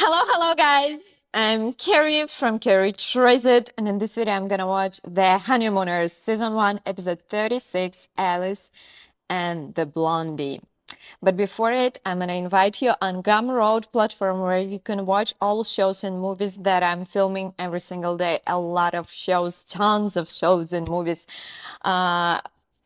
Hello guys. I'm Carrie from Carrie Tries It, and in this video I'm gonna watch The Honeymooners Season 1, Episode 36, Alice and the Blondie. But before it, I'm gonna invite you on Gumroad platform where you can watch all shows and movies that I'm filming every single day. A lot of shows, tons of shows and movies.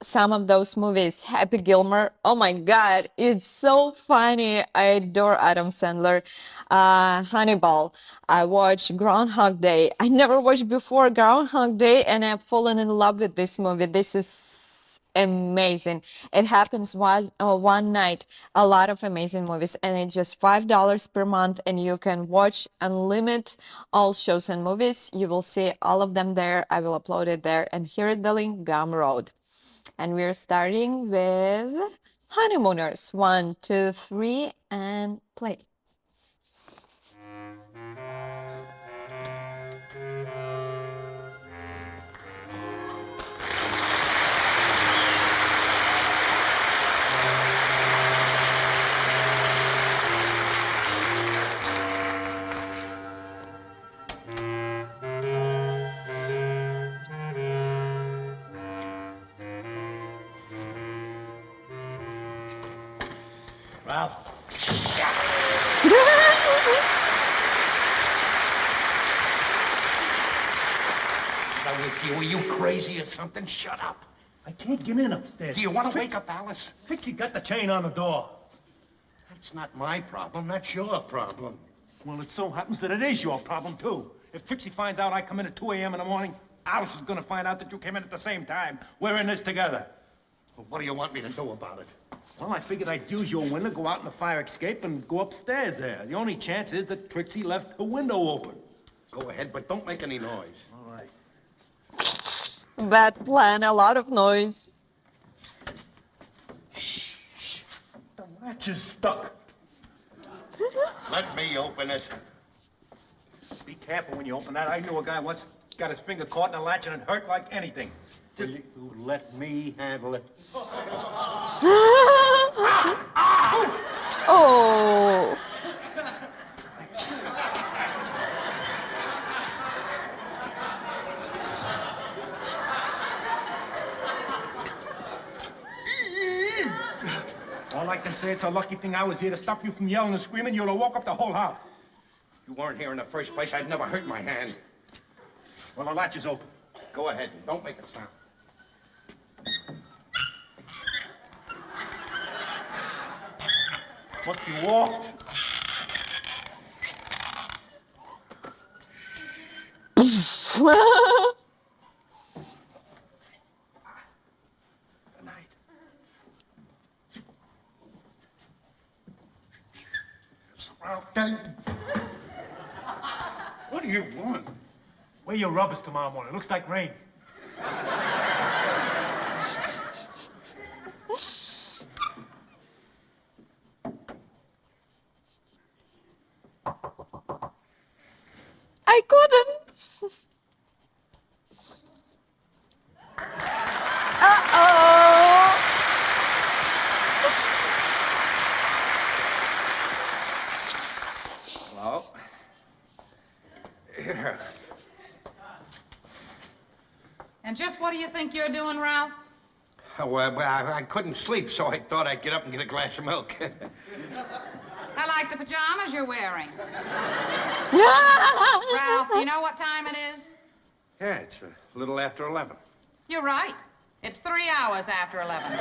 Some of those movies, Happy Gilmore, oh my god, it's so funny. I adore Adam Sandler. Hannibal, I watched Groundhog Day. I never watched before Groundhog Day, and I've fallen in love with this movie. This is amazing. It happens one night. A lot of amazing movies, and it's just $5 per month, and you can watch unlimited all shows and movies. You will see all of them there. I will upload it there, and here is the link, Gumroad. And we're starting with Honeymooners. 1, 2, 3, and play. Ralph. Were you crazy or something? Shut up. I can't get in upstairs. Do you want to wake up Alice? Fixie got the chain on the door. That's not my problem. That's your problem. Well, it so happens that it is your problem, too. If Fixie finds out I come in at 2 a.m. in the morning, Alice is going to find out that you came in at the same time. We're in this together. Well, what do you want me to do about it? Well, I figured I'd use your window, go out in the fire escape, and go upstairs there. The only chance is that Trixie left her window open. Go ahead, but don't make any noise. All right. Bad plan, a lot of noise. Shh. The latch is stuck. Let me open it. Be careful when you open that. I knew a guy once got his finger caught in a latch and it hurt like anything. Just you let me handle it. Oh. All I can say, it's a lucky thing I was here to stop you from yelling and screaming. You'd have woke up the whole house. You weren't here in the first place. I'd never hurt my hand. Well, the latch is open. Go ahead. Don't make a sound. Must be walked. Good night. What do you want? Wear your rubbers tomorrow morning. Looks like rain. I couldn't. Uh-oh. Hello? Yeah. And just what do you think you're doing, Ralph? Oh, I couldn't sleep, so I thought I'd get up and get a glass of milk. I like the pajamas you're wearing. Ralph, do you know what time it is? Yeah, it's a little after 11. You're right. It's 3 hours after 11.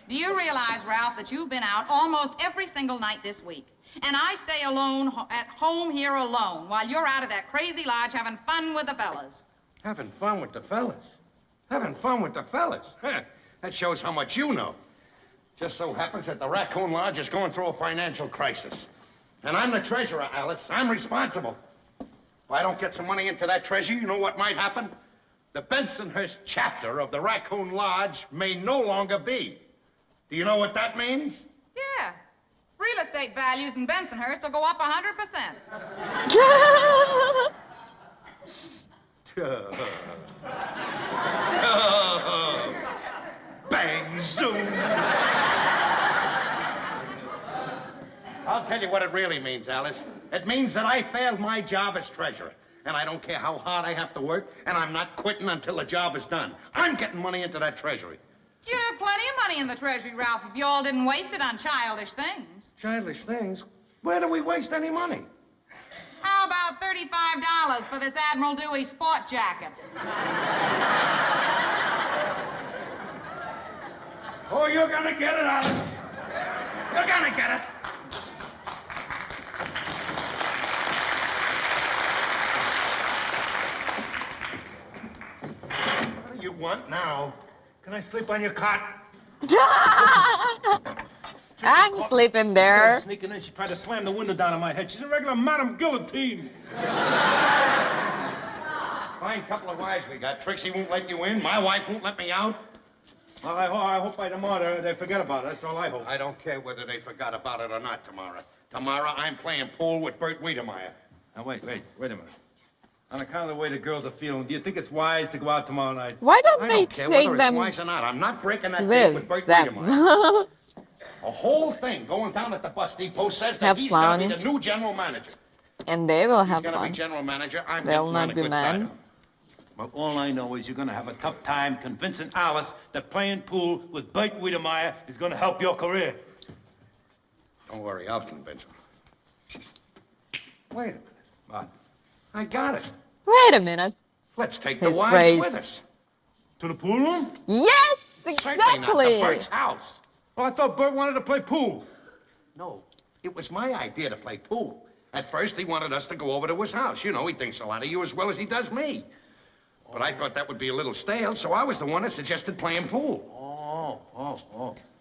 Do you realize, Ralph, that you've been out almost every single night this week? And I stay alone at home here alone while you're out at that crazy lodge having fun with the fellas. Having fun with the fellas? Having fun with the fellas? Huh. That shows how much you know. Just so happens that the Raccoon Lodge is going through a financial crisis. And I'm the treasurer, Alice. I'm responsible. If I don't get some money into that treasury, you know what might happen? The Bensonhurst chapter of the Raccoon Lodge may no longer be. Do you know what that means? Yeah. Real estate values in Bensonhurst will go up 100%. Bang, zoom. I'll tell you what it really means, Alice. It means that I failed my job as treasurer. And I don't care how hard I have to work, and I'm not quitting until the job is done. I'm getting money into that treasury. You'd have plenty of money in the treasury, Ralph, if you all didn't waste it on childish things. Childish things? Where do we waste any money? How about $35 for this Admiral Dewey sport jacket? Oh, you're gonna get it, Alice. You're gonna get it. What do you want now? Can I sleep on your cot? I'm sleeping there. Sneaking in, she tried to slam the window down on my head. She's a regular Madame Guillotine. Fine couple of wives we got. Trixie won't let you in. My wife won't let me out. Well, I hope by tomorrow they forget about it. That's all I hope. I don't care whether they forgot about it or not tomorrow. Tomorrow, I'm playing pool with Bert Wiedemeyer. Now, wait a minute. On account of the way the girls are feeling, do you think it's wise to go out tomorrow night? Why don't I they don't care take whether them it's wise or not. I'm not breaking that date with with Bert them? Wiedemeyer. A whole thing going down at the bus depot says that Have he's going to be fun. the new general manager. And they will He's have going to be fun. general manager. I'm They'll getting on not the be good side mad. of him. But all I know is you're going to have a tough time convincing Alice that playing pool with Bert Wiedemeyer is going to help your career. Don't worry, I'll convince him. Wait a minute. What? I got it. Wait a minute. Let's take His the wives phrase. with us. To the pool room? Yes, Certainly not exactly. to Bert's house. Well, I thought Bert wanted to play pool. No, it was my idea to play pool. At first, he wanted us to go over to his house. You know, he thinks a lot of you as well as he does me. But I thought that would be a little stale, so I was the one that suggested playing pool.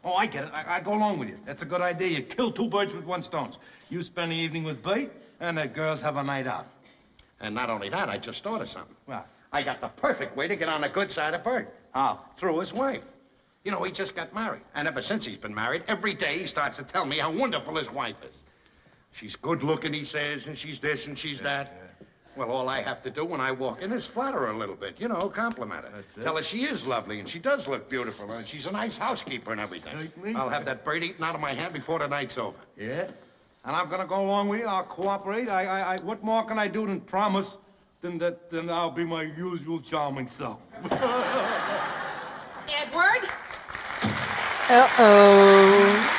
Oh, I get it. I go along with you. That's a good idea. You kill two birds with one stone. You spend the evening with Bert, and the girls have a night out. And not only that, I just thought of something. Well, I got the perfect way to get on the good side of Bert. how? Through his wife. You know, he just got married. And ever since he's been married, every day he starts to tell me how wonderful his wife is. She's good looking, he says, and she's this and she's that. Well, all I have to do when I walk in is flatter her a little bit, you know, compliment her. That's it. Tell her she is lovely and she does look beautiful and she's a nice housekeeper and everything. Certainly. I'll have that bird eaten out of my hand before the night's over. Yeah? And I'm gonna go along with you. I'll cooperate. What more can I do than promise than I'll be my usual charming self? Edward? Uh-oh.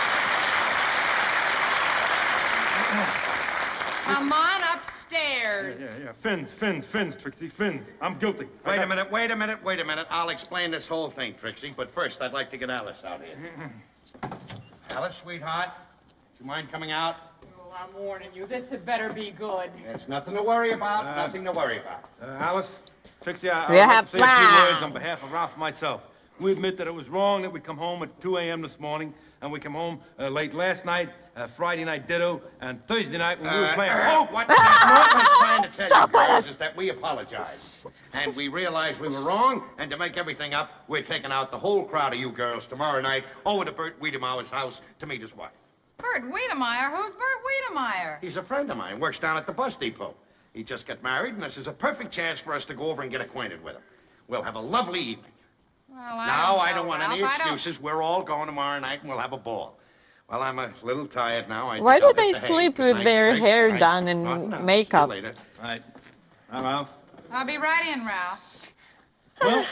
Come on upstairs. Yeah. Fins, Trixie, fins. I'm guilty. Wait a minute. I'll explain this whole thing, Trixie. But first, I'd like to get Alice out here. Alice, sweetheart, do you mind coming out? Oh, I'm warning you, this had better be good. There's nothing to worry about. Nothing to worry about. Alice, Trixie, We I'll have say a few words plans. on behalf of Ralph and myself. We admit that it was wrong that we come home at 2 a.m. this morning, and we come home late last night, Friday night ditto, and Thursday night when we were playing poker. What Norton's trying to tell Stop you girls it. is that we apologize. And we realize we were wrong, and to make everything up, we're taking out the whole crowd of you girls tomorrow night over to Bert Wiedemeyer's house to meet his wife. Bert Wiedemeyer? Who's Bert Wiedemeyer? He's a friend of mine, works down at the bus depot. He just got married, and this is a perfect chance for us to go over and get acquainted with him. We'll have a lovely evening. Well, Now, I know, don't want any Ralph. I don't- excuses. We're all going tomorrow night, and we'll have a ball. Well, I'm a little tired now. Why do I'll they hit the hay. sleep Good with night, their Trix. hair Night. done and Not now. makeup? See you later. All right. Hi, Ralph. I'll be right in, Ralph. Well,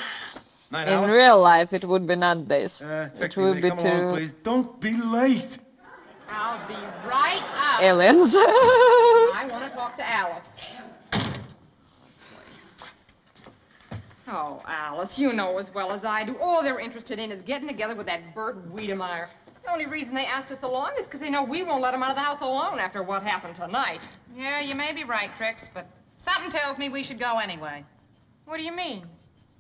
night, In Alice. real life, it would be not this. It Trixie, would be come along, too please. Don't be late. I'll be right up. aliens. I want to talk to Alice. Oh, Alice, you know as well as I do, all they're interested in is getting together with that Bert Wiedemeyer. The only reason they asked us along is because they know we won't let them out of the house alone after what happened tonight. Yeah, you may be right, Trix, but something tells me we should go anyway. What do you mean?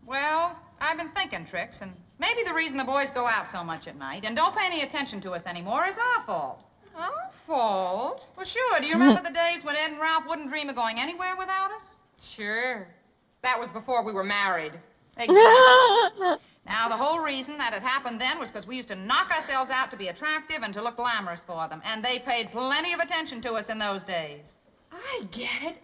Well, I've been thinking, Trix, and maybe the reason the boys go out so much at night and don't pay any attention to us anymore is our fault. Our fault? Well, sure. Do you remember the days when Ed and Ralph wouldn't dream of going anywhere without us? Sure. That was before we were married. Exactly. Now, the whole reason that it happened then was because we used to knock ourselves out to be attractive and to look glamorous for them, and they paid plenty of attention to us in those days. I get it.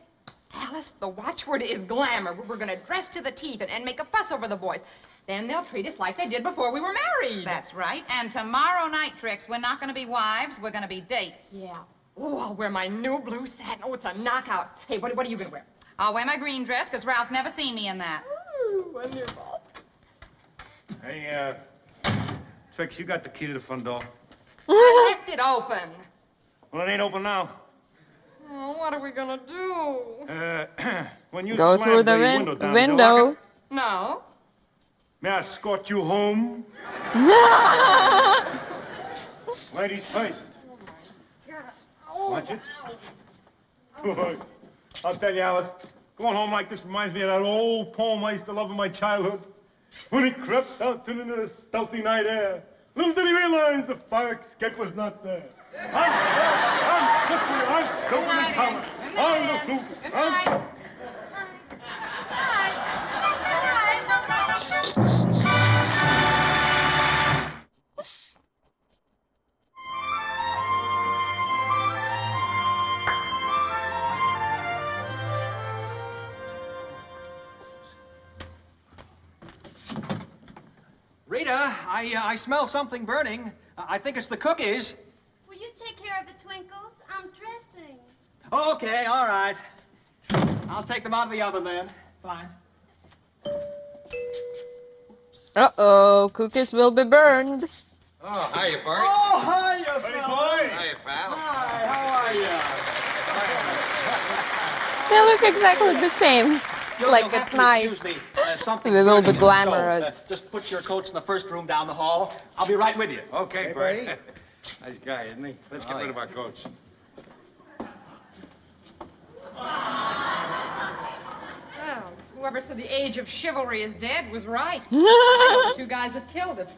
Alice, the watchword is glamour. We're going to dress to the teeth and make a fuss over the boys. Then they'll treat us like they did before we were married. That's right. And tomorrow night, Trix, we're not going to be wives, we're going to be dates. Yeah. Oh, I'll wear my new blue satin. Oh, it's a knockout. Hey, what are you going to wear? I'll wear my green dress, because Ralph's never seen me in that. Ooh, wonderful. Hey, Trix, you got the key to the front door. I left it open. Well, it ain't open now. Oh, what are we going to do? When you Go slam through the window down, window. No. may I escort you home? Ladies first. Watch it. I'll tell you, Alice, going home like this reminds me of that old poem I used to love in my childhood. When he crept out into the stealthy night air, little did he realize the fire escape was not there. I'm stupid and common. I'm the stupid. Good night. Rita, I smell something burning. I think it's the cookies. Will you take care of the twinkles? I'm dressing. Okay, all right. I'll take them out of the oven then. Fine. Uh-oh, cookies will be burned. Oh, hiya, Bert. Oh, hiya, Hey, fellas. boy. Hiya, pal. Hi, how are you? They look exactly the same. Like You'll at have to night. excuse me. Something We will be burning in the stove. glamorous. Just put your coats in the first room down the hall. I'll be right with you. Okay, Bert. Nice guy, isn't he? Let's get rid of our coats. Well, whoever said the age of chivalry is dead was right. The two guys that killed it.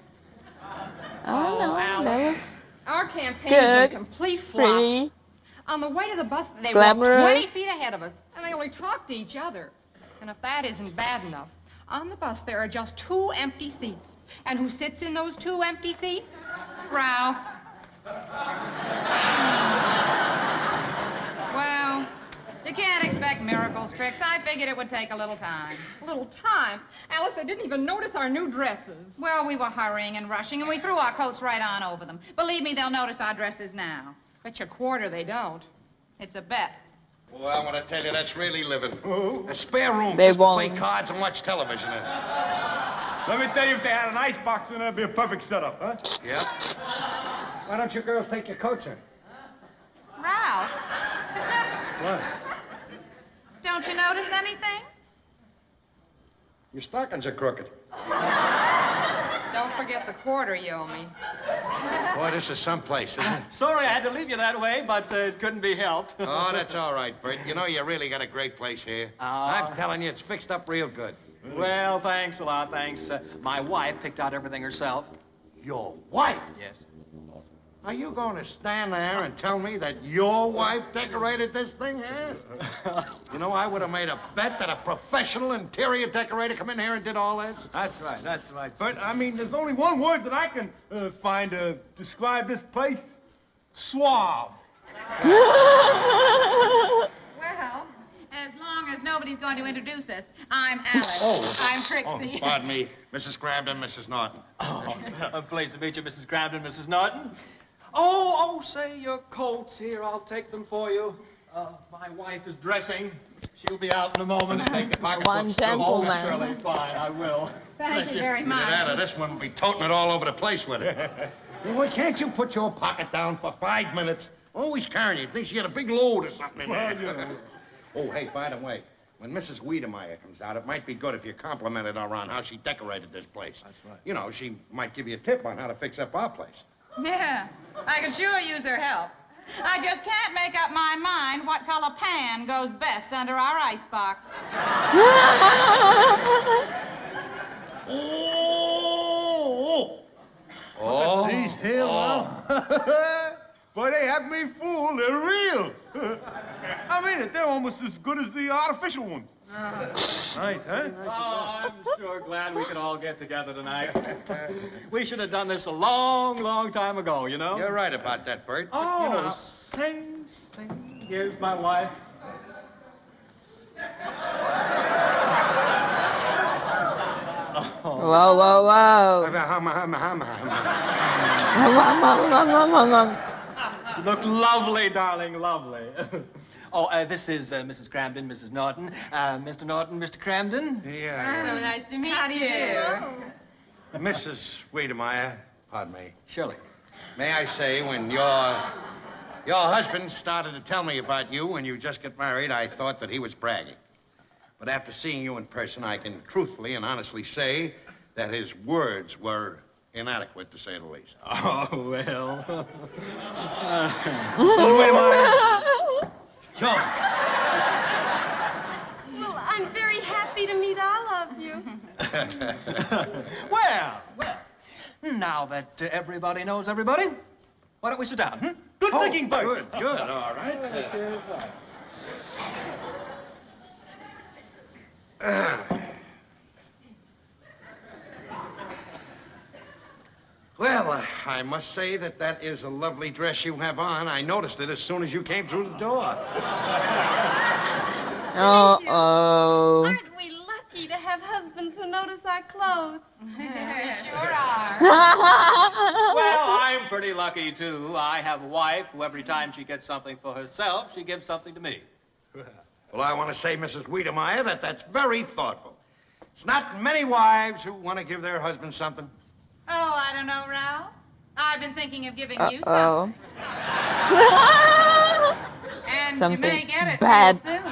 Oh no, Alice. that looks Our campaign has been a good, complete flop. pretty. On the way to the bus, they walked Glamorous. 20 feet ahead of us, and they only talked to each other. And if that isn't bad enough, on the bus there are just 2 empty seats. And who sits in those 2 empty seats? Ralph. Well, you can't expect miracles, Trix. I figured it would take a little time. A little time. Alice, they didn't even notice our new dresses. Well, we were hurrying and rushing, and we threw our coats right on over them. Believe me, they'll notice our dresses now. Bet you a quarter they don't. It's a bet. Well, I want to tell you, that's really living. A spare room They just to play won't. cards and watch television in. Let me tell you, if they had an icebox in there, it'd be a perfect setup, huh? Yeah? Why don't you girls take your coats in? Ralph, What? don't you notice anything? Your stockings are crooked. Don't forget the quarter you owe me. Boy, this is someplace, isn't it? Sorry I had to leave you that way, but it couldn't be helped. Oh, that's all right, Bert. You know, you really got a great place here. I'm telling you, it's fixed up real good. Well, thanks a lot, thanks. My wife picked out everything herself. Your wife? Yes. Are you going to stand there and tell me that your wife decorated this thing here? You know, I would have made a bet that a professional interior decorator come in here and did all this. That's right. But, I mean, there's only one word that I can find to describe this place. Suave. Well, as long as nobody's going to introduce us, I'm Alice. I'm Trixie. Pardon me, Mrs. Grandin, Mrs. Norton. Oh, a pleasure to meet you, Mrs. Grandin, Mrs. Norton. Oh, say your coats here. I'll take them for you. My wife is dressing. She'll be out in a moment. Take the One pocketbooks, too. Oh, gentleman. surely, fine, I will. Thank you very Either much. that or this one will be toting it all over the place with it. Well, can't you put your pocket down for 5 minutes? Always carrying it. Thinks you got a big load or something in there. Well, you know. Oh, hey, by the way, when Mrs. Wiedemeyer comes out, it might be good if you complimented her on how she decorated this place. That's right. You know, she might give you a tip on how to fix up our place. Yeah, I could sure use her help. I just can't make up my mind what color pan goes best under our icebox. Oh! These here, Boy, they have me fooled. They're real. I mean it. They're almost as good as the artificial ones. Nice, huh? Oh, I'm sure glad we could all get together tonight. We should have done this a long, long time ago, you know? You're right about that, Bert. But, Oh, you know, same. Here's my wife. Whoa, whoa, whoa. You look lovely, darling, lovely. This is Mrs. Cramden, Mrs. Norton. Mr. Norton, Mr. Cramden. Yeah. So nice to meet you. How do you do? Mrs. Wiedemeyer, pardon me. Shirley. May I say, when your husband started to tell me about you when you just got married, I thought that he was bragging. But after seeing you in person, I can truthfully and honestly say that his words were inadequate, to say the least. Oh, well. Wait a minute. John. Well, I'm very happy to meet all of you. Well. Now that everybody knows everybody, why don't we sit down? Good thinking, Bert. Good, all right. Well, I must say that is a lovely dress you have on. I noticed it as soon as you came through the door. Uh-oh. Aren't we lucky to have husbands who notice our clothes? We sure are. Well, I'm pretty lucky, too. I have a wife who every time she gets something for herself, she gives something to me. Well, I want to say, Mrs. Wiedemeyer, that's very thoughtful. It's not many wives who want to give their husband something. Oh, I don't know, Ralph. I've been thinking of giving you Uh-oh. something. And you Something may get it bad. pretty soon.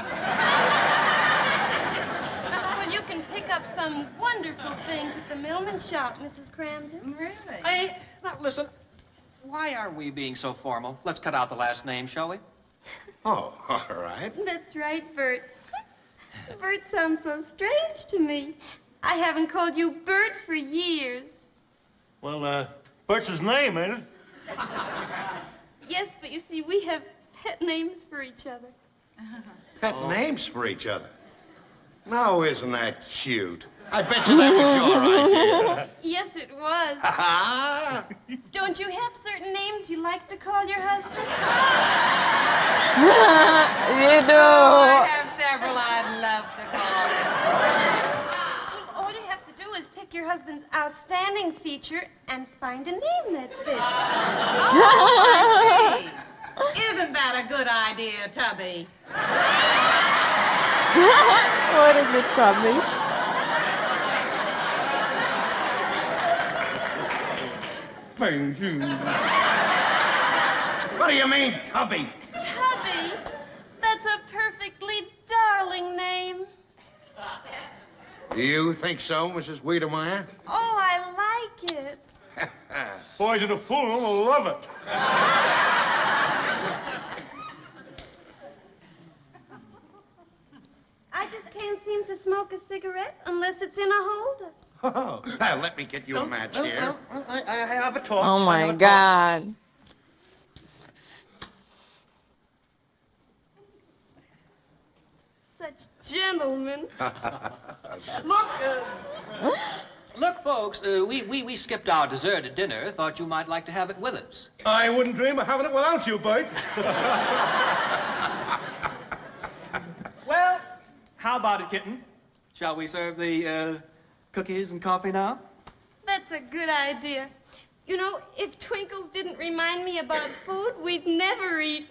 Well, you can pick up some wonderful things at the Millman shop, Mrs. Cramden. Really? Hey, now listen. Why are we being so formal? Let's cut out the last name, shall we? Oh, all right. That's right, Bert. Bert sounds so strange to me. I haven't called you Bert for years. Well, Bert's his name, ain't it? Yes, but you see, we have pet names for each other. Pet names for each other. Now, isn't that cute? I bet you that was your idea. Yes, it was. Ha Don't you have certain names you like to call your husband? You I do. have several I'd love to call. All you have to do is pick your husband's outstanding feature and find a name that fits. Oh, I see. Isn't that a good idea, Tubby? What is it, Tommy? What do you mean, Tubby? Tubby? That's a perfectly darling name. Do you think so, Mrs. Wiedemeyer? Oh, I like it. Boys at a full will love it. I just can't seem to smoke a cigarette unless it's in a holder. Oh, let me get you a match here. I have a torch. Oh I my have a torch. God. Such gentlemen. Look, folks, we skipped our dessert at dinner. Thought you might like to have it with us. I wouldn't dream of having it without you, Bert. Well, how about it, kitten? Shall we serve the cookies and coffee now? That's a good idea. You know, if Twinkles didn't remind me about food, we'd never eat.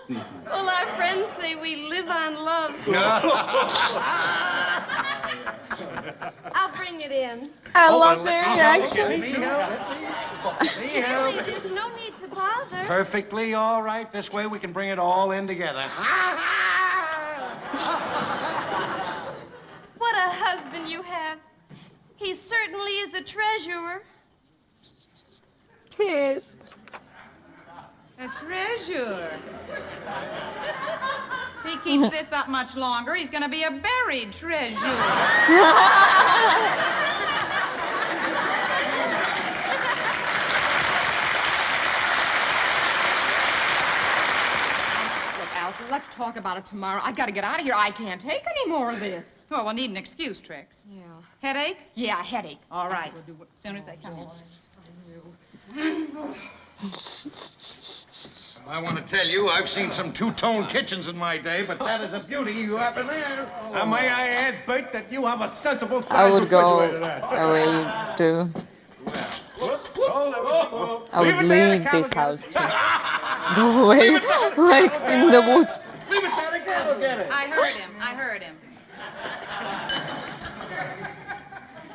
Well, our friends say we live on love. I'll bring it in. I love their reactions. Really, there's no need to bother. Perfectly all right. This way we can bring it all in together. What a husband you have. He certainly is a treasurer. Yes. A treasure. If he keeps this up much longer, he's going to be a buried treasure. Look, Allison, let's talk about it tomorrow. I gotta get out of here. I can't take any more of this. Well, we'll need an excuse, Trix. Yeah. Headache? Yeah, headache. All right. As soon as they come in. I want to tell you, I've seen some two-tone kitchens in my day, but that is a beauty you have in there. May I add, Bert, that you have a sensible size I would go refrigerator there. away too. I would leave this house too. go away, like in the woods. Leave it there, go get it. I heard him. I heard him.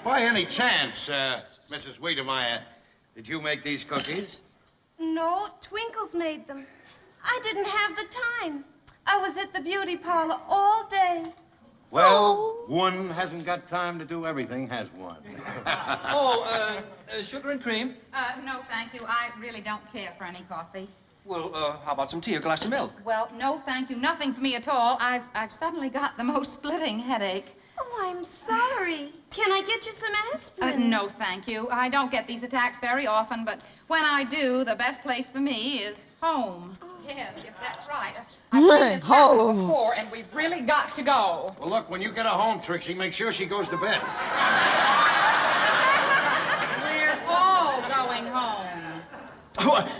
By any chance, Mrs. Wiedemeyer, did you make these cookies? No, Twinkles made them. I didn't have the time. I was at the beauty parlor all day. Well, one hasn't got time to do everything, has one? Sugar and cream? No, thank you. I really don't care for any coffee. Well, how about some tea or a glass of milk? Well, no, thank you. Nothing for me at all. I've suddenly got the most splitting headache. Oh, I'm sorry. Can I get you some aspirin? No, thank you. I don't get these attacks very often, but when I do, the best place for me is home. Yes, that's right. I've seen this happen Home. before, and we've really got to go. Well, look, when you get her home, Trixie, make sure she goes to bed. We're all going home.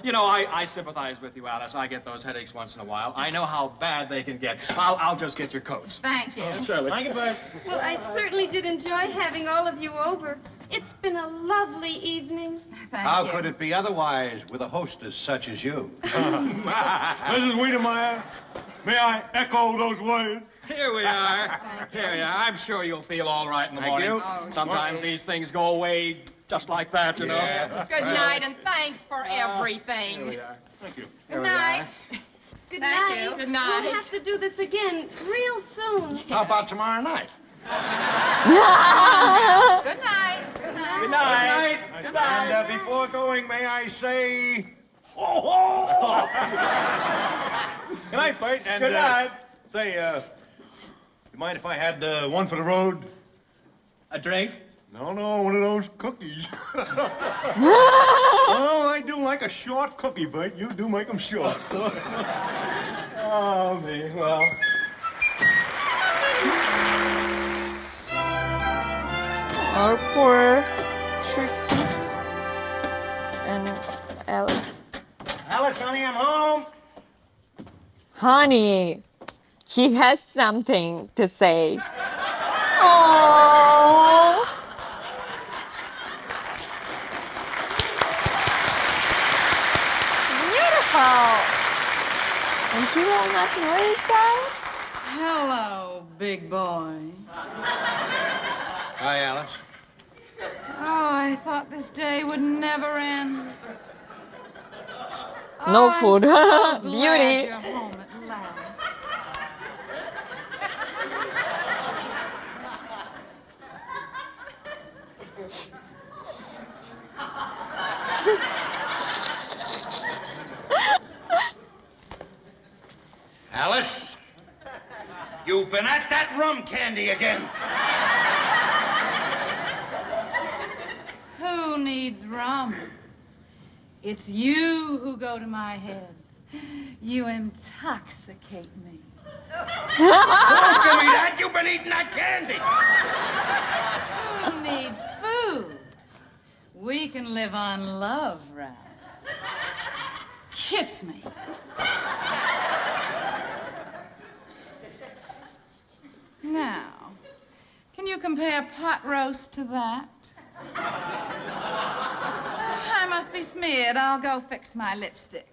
You know, I sympathize with you, Alice. I get those headaches once in a while. I know how bad they can get. I'll just get your coats. Thank you. Shirley. Thank you, bud. Well, I certainly did enjoy having all of you over. It's been a lovely evening. Thank How you. could it be otherwise with a hostess such as you? Mrs. Wiedemeyer, may I echo those words? Here we are. Thank you. Here we are. I'm sure you'll feel all right in the Thank morning. you. Oh, Sometimes these things go away just like that, you know. Yeah. Good night, and thanks for everything. Here we are. Thank you. Good night. Good Thank night. you. Good night. We'll have to do this again real soon. How about tomorrow night? Good night. Good night. Good night. And before going, may I say... Oh, Good night, Bert. And, Good night. Say, you mind if I had one for the road? A drink? No, one of those cookies. Oh, I do like a short cookie, Bert. You do make them short. Oh, me. Well. Our poor Trixie and Alice. Alice, honey, I'm home. Honey, he has something to say. Oh, beautiful. And he will not notice that? Hello, big boy. Hi, Alice. Oh, I thought this day would never end. No Oh, food. I'm so glad Beauty. You're home at last. Alice, you've been at that rum candy again. Who needs rum? It's you who go to my head. You intoxicate me. Don't give me that. You've been eating that candy. Who needs food? We can live on love, Ralph. Kiss me. Now, can you compare pot roast to that? I must be smeared. I'll go fix my lipstick.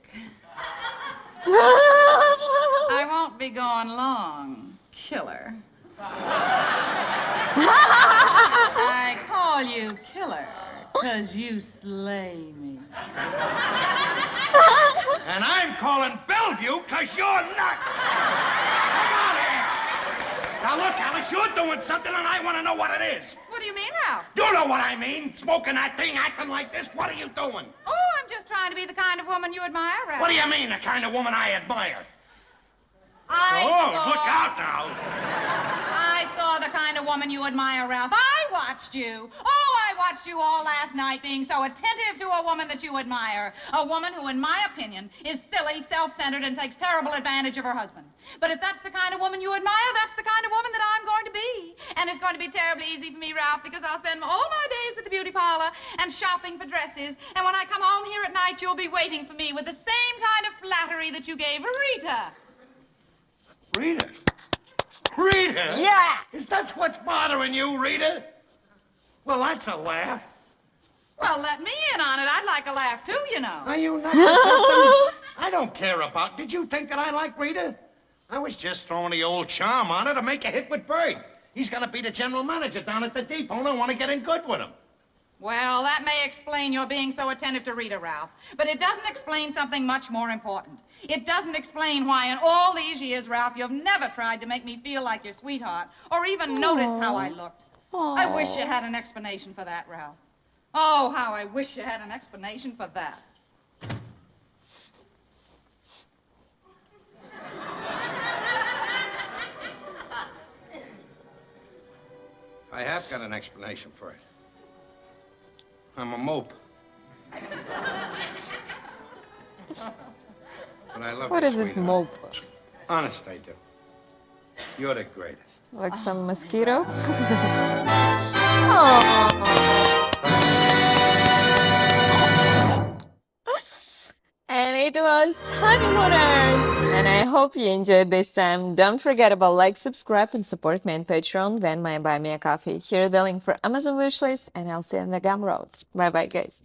I won't be gone long, killer. I call you killer because you slay me. And I'm calling Bellevue because you're nuts. Come on here. Now, look, Alice, you're doing something, and I want to know what it is. What do you mean, Ralph? You know what I mean. Smoking that thing, acting like this. What are you doing? Oh, I'm just trying to be the kind of woman you admire, Ralph. What do you mean, the kind of woman I admire? I Look out now. I saw the kind of woman you admire, Ralph. I watched you. Oh, I watched you all last night being so attentive to a woman that you admire. A woman who, in my opinion, is silly, self-centered, and takes terrible advantage of her husband. But if that's the kind of woman you admire, that's the kind of woman that I'm going to be. And it's going to be terribly easy for me, Ralph, because I'll spend all my days at the beauty parlor and shopping for dresses. And when I come home here at night, you'll be waiting for me with the same kind of flattery that you gave Rita. Rita? Rita? Yeah. Is that what's bothering you, Rita? Well, that's a laugh. Well, let me in on it. I'd like a laugh, too, you know. Are you nuts or something? I don't care about... Did you think that I like Rita? I was just throwing the old charm on her to make a hit with Bird. He's gonna be the general manager down at the depot, and I want to get in good with him. Well, that may explain your being so attentive to Rita, Ralph. But it doesn't explain something much more important. It doesn't explain why in all these years, Ralph, you've never tried to make me feel like your sweetheart or even noticed how I looked. I wish you had an explanation for that, Ralph. Oh, how I wish you had an explanation for that. I have got an explanation for it. I'm a mope. But I love What you, is it, sweetheart. mope? Honest, I do. You're the greatest. Like some mosquito? Aw. And it was Honeymooners! And I hope you enjoyed this time. Don't forget about like, subscribe, and support me on Patreon, Venmo, and Buy Me a Coffee. Here is the link for Amazon wishlist, and I'll see you on the Gumroad. Bye-bye, guys.